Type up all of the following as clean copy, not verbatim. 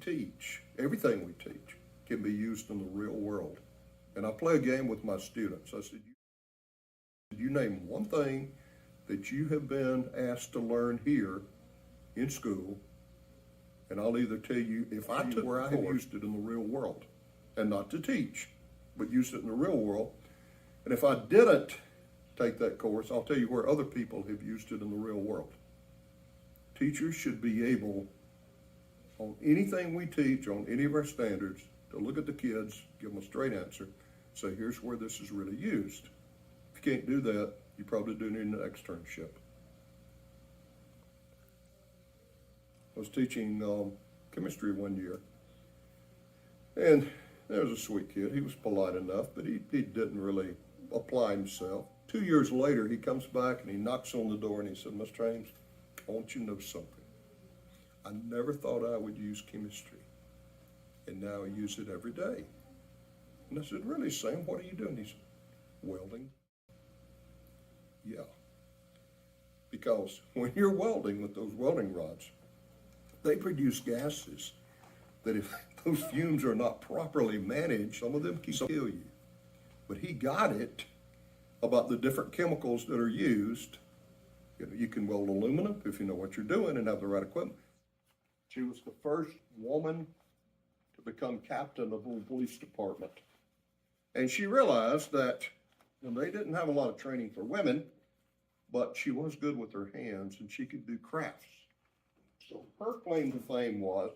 teach, everything we teach, can be used in the real world. And I play a game with my students. I said, you name one thing that you have been asked to learn here in school, and I'll either tell you if I took where I have used it in the real world, and not to teach, but used it in the real world. And if I didn't take that course, I'll tell you where other people have used it in the real world. Teachers should be able, on anything we teach, on any of our standards, to look at the kids, give them a straight answer, say, here's where this is really used. If you can't do that, you probably do need an externship. I was teaching chemistry one year, and there was a sweet kid. He was polite enough, but he didn't really apply himself. 2 years later, he comes back and he knocks on the door and he said, Mr. Ames, I want you to know something. I never thought I would use chemistry, and now I use it every day. And I said, really, Sam, what are you doing? He said, welding. Yeah. Because when you're welding with those welding rods, they produce gases that if those fumes are not properly managed, some of them can kill you. But he got it about the different chemicals that are used. You know, you can weld aluminum if you know what you're doing and have the right equipment. She was the first woman to become captain of the police department. And she realized that they didn't have a lot of training for women, but she was good with her hands and she could do crafts. So her claim to fame was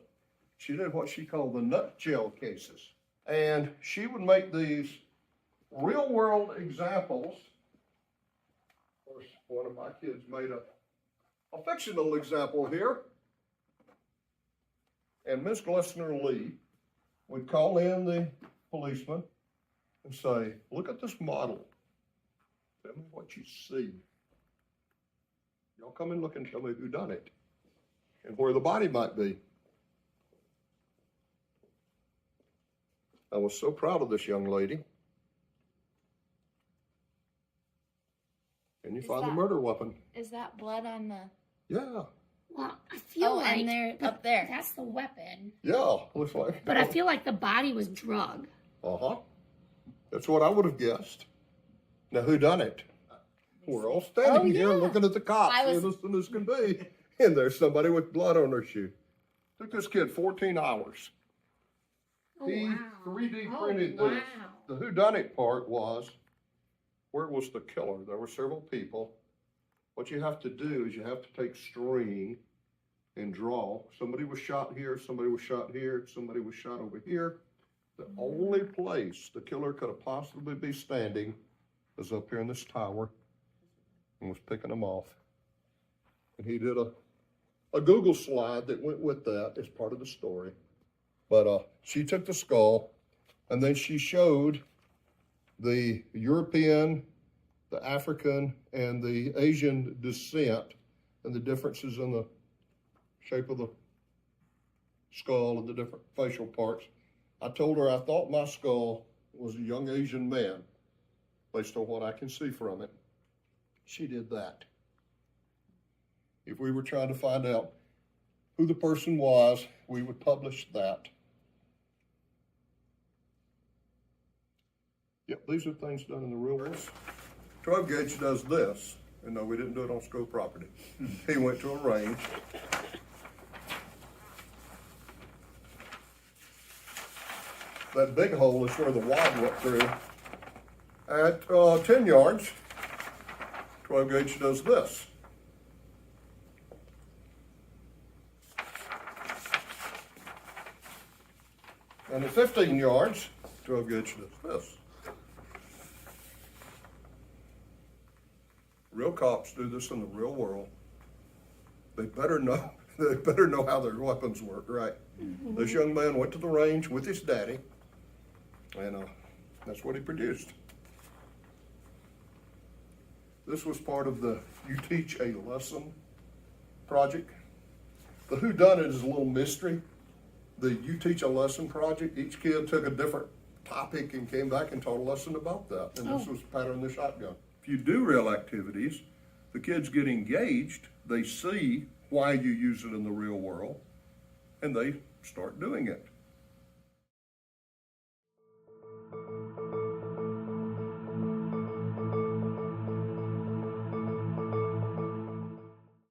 she did what she called the nutshell cases. And she would make these real world examples. Of course, one of my kids made a fictional example here. And Miss Glessner Lee would call in the policeman and say, look at this model. Tell me what you see. Y'all come and look and tell me who done it and where the body might be. I was so proud of this young lady. And you find the murder weapon. Is that blood on the... Yeah. Well, I feel like... and they're up there. That's the weapon. Yeah, looks like. But I feel like the body was drugged. Uh-huh. That's what I would have guessed. Now, who done it? We're all standing here looking at the cops, innocent as can be. And there's somebody with blood on their shoe. Took this kid 14 hours. He 3D printed this. The whodunit part was, where was the killer? There were several people. What you have to do is you have to take string and draw. Somebody was shot here, somebody was shot here, somebody was shot over here. The only place the killer could have possibly be standing was up here in this tower and was picking them off. And he did a Google slide that went with that as part of the story. But she took the skull and then she showed the European, the African, and the Asian descent and the differences in the shape of the skull and the different facial parts. I told her I thought my skull was a young Asian man, based on what I can see from it. She did that. If we were trying to find out who the person was, we would publish that. Yep, these are things done in the real world. 12 gauge does this, and no, we didn't do it on school property. He went to a range. That big hole is where the wad went through. At 10 yards, 12 gauge does this. And at 15 yards, 12 gauge does this. Real cops do this in the real world. They better know. They better know how their weapons work, right? Mm-hmm. This young man went to the range with his daddy, and that's what he produced. This was part of the You Teach a Lesson project. The whodunit is a little mystery. The You Teach a Lesson project, each kid took a different topic and came back and taught a lesson about that. And this was pattern the shotgun. If you do real activities, the kids get engaged, they see why you use it in the real world, and they start doing it.